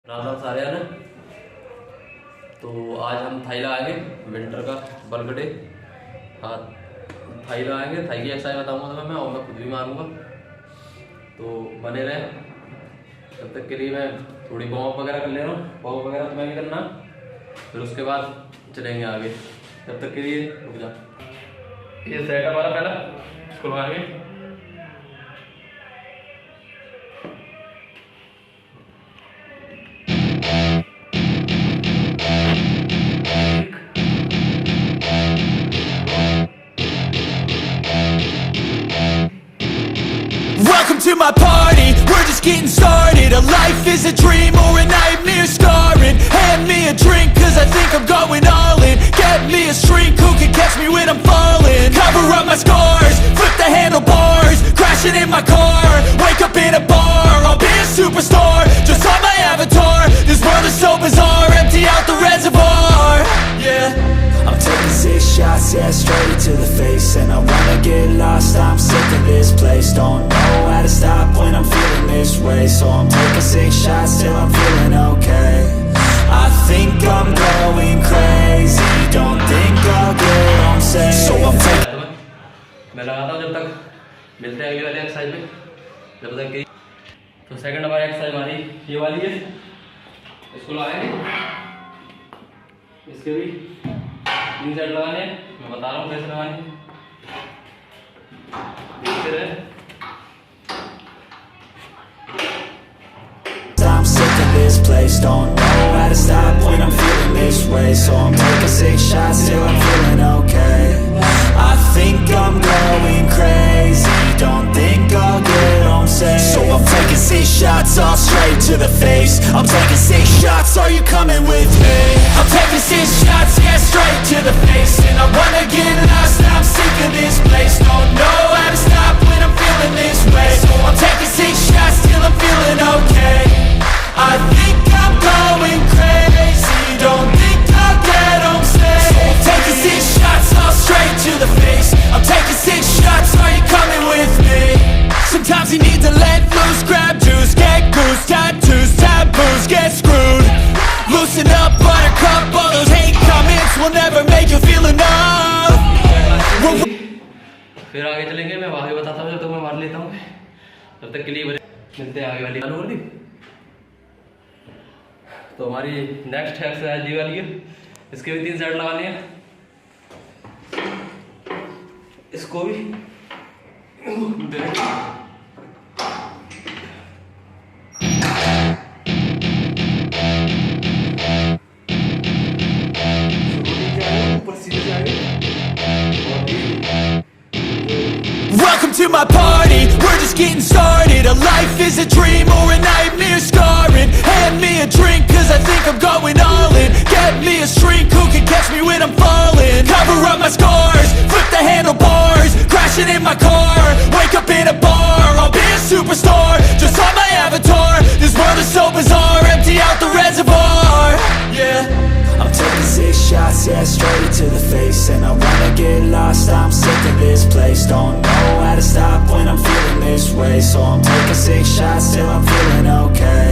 राम राम सारे ने। तो आज हम थाई लगाएंगे, विंटर का बल्क डे। हाँ, थाई लगाएंगे। थाई की एक्सरसाइज बताऊंगा तुम्हें मैं, और मैं खुद भी मारूंगा, तो बने रहे। तब तक के लिए मैं थोड़ी वार्म अप वगैरह कर ले रहा हूँ। वार्म अप वगैरह तुम्हें भी करना, फिर उसके बाद चलेंगे आगे। तब तक के लिए रुक जा। ये सेट हमारा पहला, इसको लगाएंगे। Welcome to my party, we're just getting started. A life is a dream or a nightmare scarring. Hand me a drink cause I think I'm going all in. Get me a shrink who can catch me when I'm falling. Cover up my scars, flip the handlebars. Crashing in my car, wake up in a bar. I'll be a superstar, just on my avatar. This world is so bizarre, empty out the reservoir. Yeah, I'm taking 6 shots, yeah, straight to the face. And I wanna get lost, I'm sick of this place. Don't know how to stop when I'm feeling this way. So I'm taking 6 shots till I'm feeling okay. I think I'm going crazy, don't think I'll get on safe. So I'm taking मैं लगाता हूँ जब तक मिलते हैं अगली वाली exercise में। जब तक की तो सेकंड हमारी एक्सरसाइज हमारी ये वाली है, इसको लगाएंगे। इसके भी 3 सेट लगाने हैं, मैं बता रहा हूँ कैसे लगाने। देखते रहे। I'm sick of this place, don't know how to stop when I'm feeling this way. So I'm taking 6 shots till I'm feeling okay. I think I'm going crazy, don't think I'll get on safe. So I'm taking 6 shots all straight to the face. I'm taking 6 shots, are you coming with me? I'm taking 6 shots, yeah, straight to the face. And I wanna get lost, I'm sick of this place. Don't know how to stop when I'm feeling this way. So I'm taking 6 shots till I'm feeling okay. I think I'm going crazy, don't think I'll get on safe. So I'm taking 6 shots all straight to the face. I'm taking 6 shots, are you coming with me? Sometimes you need to let loose, grab juice, get goose, tattoos, taboos, get screwed. Loosen up, buttercup, all those hate comments will never make you feel enough. फिर आगे चलेंगे, मैं आगे बताता हूँ जब तक मैं मार लेता हूँ। तब तक के लिए मिलते हैं आगे वाली। चालू कर दी। तो हमारी नेक्स्ट एक्सरसाइज ये वाली है, इसके भी 3 सेट लगाने हैं। इसको भी Welcome to my party, we're just getting started. A life is a dream or a nightmare scarring. Hand me a drink cause I think I'm going all in. Get me a shrink who can catch me when I'm falling. Cover up my scars, flip the handlebars. Crashing in my car, wake up in a bar. I'll be a superstar, just on my avatar. This world is so bizarre, empty out the reservoir. Yeah, I'm taking 6 shots, yeah, straight to the face. And I wanna get lost, I'm sick of this place. Don't know how to stop when I'm feeling this way. So I'm taking 6 shots till I'm feeling okay.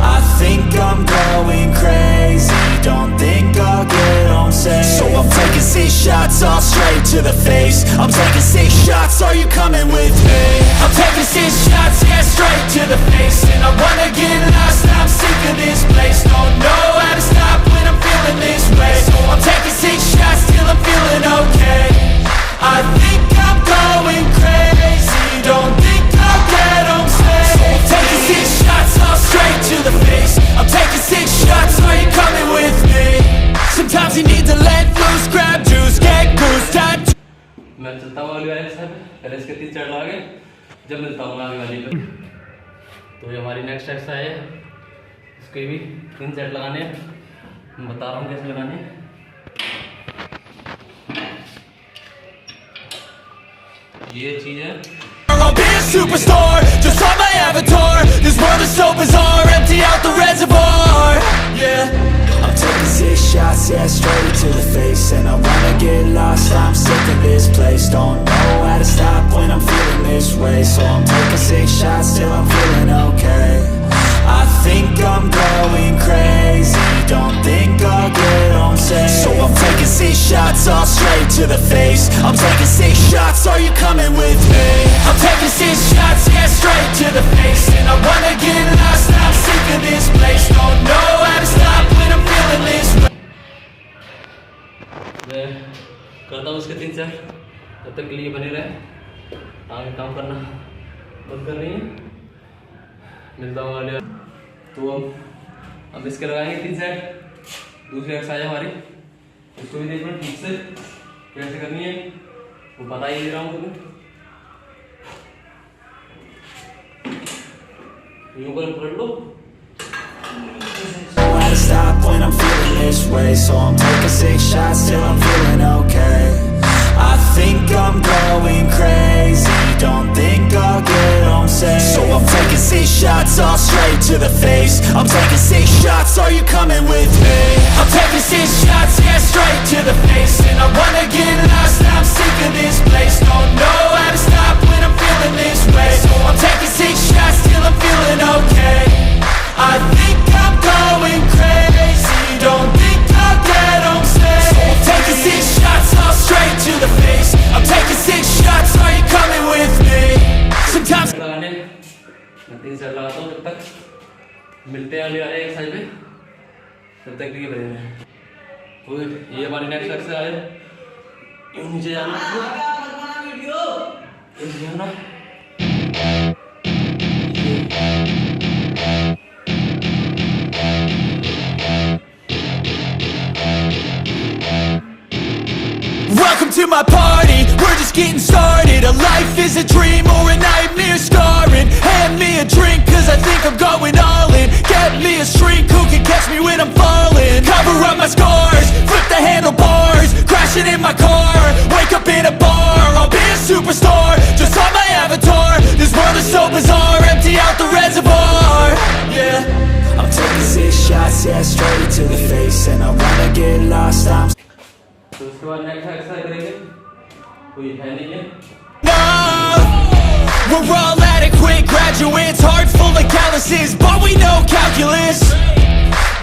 I think I'm going crazy, don't think I'll get on safe. So I'm taking 6 shots all straight to the face. I'm taking 6 shots, are you coming with me? I'm taking 6 shots, yeah, straight to the face. And I wanna get lost, I'm sick of this place. Don't know how to stop when I'm feeling this way. So I'm taking 6 shots till I'm feeling okay. I think I'm going crazy, don't think I'll get on safe. So I'm taking 6 shots all straight to the face. I'm taking 6 shots, are you coming with me? Sometimes you need to let loose, grab juice, get goose, tattoo. मैं चलता हूँ अगली वाली exercise पे। पहले इसके 3 set लगा के जब मिलता हूँ आगे वाली पे। तो ये हमारी नेक्स्ट एक्सरसाइज है, इसके भी 3 सेट लगाने हैं। मैं बता रहा हूँ कैसे लगाने हैं। ये चीज़ है। I'll be a superstar, just on my avatar. This world is so bizarre, empty out the reservoir. Yeah, I'm taking 6 shots, yeah, straight to the face. And I wanna get lost, I'm sick of this place. Don't know how to stop when I'm feeling this way. So I'm taking 6 shots till I'm feeling okay. I think I'm going to the face. I'm taking 6 shots, are you coming with me? I'm taking 6 shots, yeah, straight to the face. And I wanna get lost, I'm sick of this place. Don't know how to stop when I'm feeling this way. मैं करता हूँ उसके 3 set, तब तक के लिए बने रहे। आगे काम करना बंद कर रही है, मिलता हूँ वाले। तो अब इसके लगाएंगे 3 सेट। दूसरी एक्सरसाइज हमारी, इसको भी देखना ठीक से कैसे करनी है, वो बता ही दे रहा हूँ तुम्हें। यूं कर पकड़ लो। How to stop when I'm feeling this way, so I'm taking 6 shots till I'm feeling okay. I think I'm going crazy, don't think I'll get home safe. So I'm taking 6 shots all straight to the face. I'm taking 6 shots, are you coming with me? I'm taking 6 shots, yeah, straight to the face. And I wanna get lost, I'm sick of this place. Don't know how to stop when I'm feeling this way. So I'm taking 6 shots till I'm feeling okay. I think I'm going crazy, don't think I'll get home safe. So I'm taking 6 shots all straight to the face. I'm taking 6 shots, are you coming with me? Sometimes लगाने मैं 3 set लगाता हूँ, जब तक मिलते हैं अगले वाले एक्सरसाइज में, तब तक के लिए बने रहें। तो ये हमारी नेक्स्ट एक्सरसाइज है, यूं नीचे जाना, नीचे जाना। welcome to my party, we're just getting started. A life is a dream or a nightmare scarring. Hand me a drink cause I think I'm going all in. Get me a shrink who can catch me when I'm falling. Cover up my scars, flip the handlebars, crashing in my car, wake up in a bar. I'll be a superstar, just on my avatar. This world is so bizarre, empty out the reservoir. Yeah, I'm taking 6 shots, yeah, straight to the face. And I wanna get lost, I'm तो उसके बाद next exercise करेंगे, कोई है नहीं है। No, we're all adequate graduates, heart full of calluses, but we know calculus.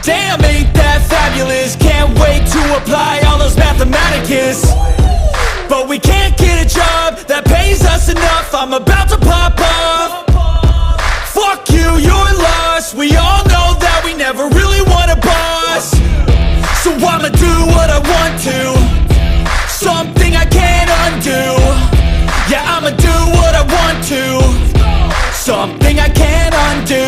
Damn, ain't that fabulous? Can't wait to apply all those mathematicus. But we can't get a job that pays us enough. I'm about to pop off. Fuck you, you're lost. We all know that we never really want a boss. So I'ma do what I want to, something I can't undo. Yeah, I'ma do what I want to, something I can't undo.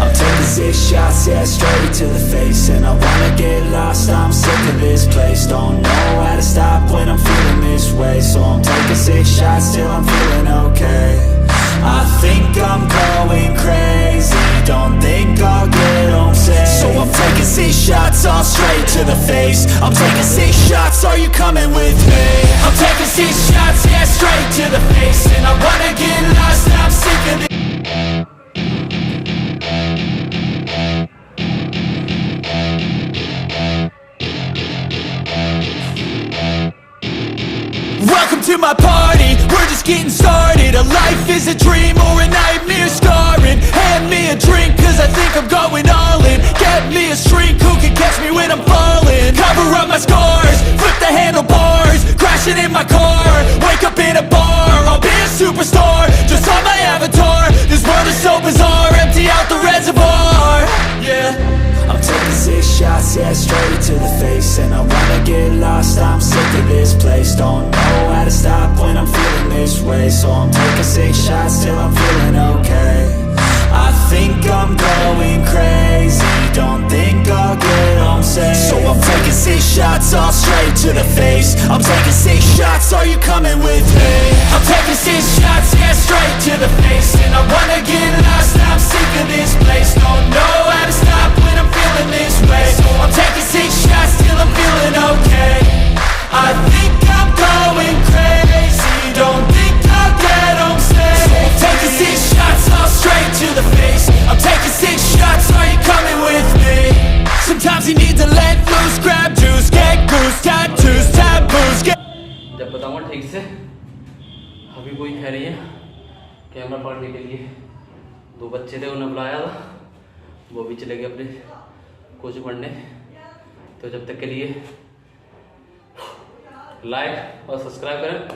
I'm taking 6 shots, yeah, straight to the face. And I wanna get lost, I'm sick of this place. Don't know how to stop when I'm feeling this way. So I'm taking 6 shots till I'm feeling okay. I think I'm going crazy, don't think I'll get home safe. So I'm taking 6 shots all straight to the face. I'm taking 6 shots, are you coming with me? I'm taking 6 shots, yeah, straight to the face. And I wanna get lost, I'm sick of this. Welcome to my party, we're just getting started. A life is a dream or a nightmare scarring. Hand me a drink cause I think I'm going all in. Get me a shrink who can catch me when I'm falling. Cover up my scars, flip the handlebars, crashing in my car, wake up in a bar. I'll be a superstar, just on my avatar. This world is so bizarre, empty out the reservoir. Yeah, I'm taking 6 shots, yeah, straight to the face. And I wanna get lost, I'm sick of this place. Don't know how to stop when I'm feeling this way. So I'm taking 6 shots till I'm feeling okay. I think I'm going crazy, don't think I'll get home safe. So I'm taking 6 shots all straight to the face. I'm taking 6 shots, are you coming with me? I'm taking 6 shots, yeah, straight to the face. And I wanna get lost, I'm sick of this place. Don't know how to stop when I'm feeling this way. So I'm taking 6 shots till I'm feeling okay. I think I'm going crazy, don't think I'll get home safe. So I'm taking 6 shots all straight to the face. I'm taking 6 shots, are you coming with me? Sometimes you need to let loose, grab juice, get goose, tattoos, taboos, get... जब बताऊँगा ठीक से, अभी कोई है नहीं है camera पकड़ने के लिए। 2 बच्चे थे, उन्हें बुलाया था, वो भी चले गए अपने कोचिंग पढ़ने। तो जब तक के लिए लाइक और सब्सक्राइब करें,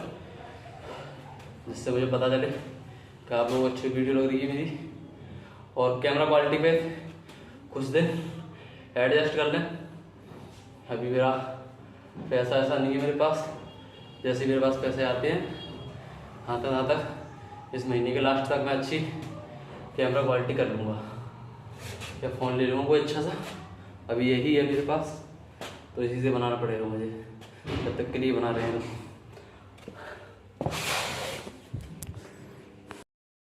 जिससे मुझे पता चले कि आप लोगों को अच्छी वीडियो लग रही है मेरी। और कैमरा क्वालिटी पे कुछ दिन एडजस्ट कर लें। अभी मेरा पैसा ऐसा नहीं है मेरे पास, जैसे मेरे पास पैसे आते हैं यहाँ तक इस महीने के लास्ट तक मैं अच्छी कैमरा क्वालिटी कर लूँगा या फ़ोन ले लूँगा कोई अच्छा सा। अभी यही है मेरे पास, तो इसी से बनाना पड़ेगा मुझे, तब तक के लिए बना रहे हैं।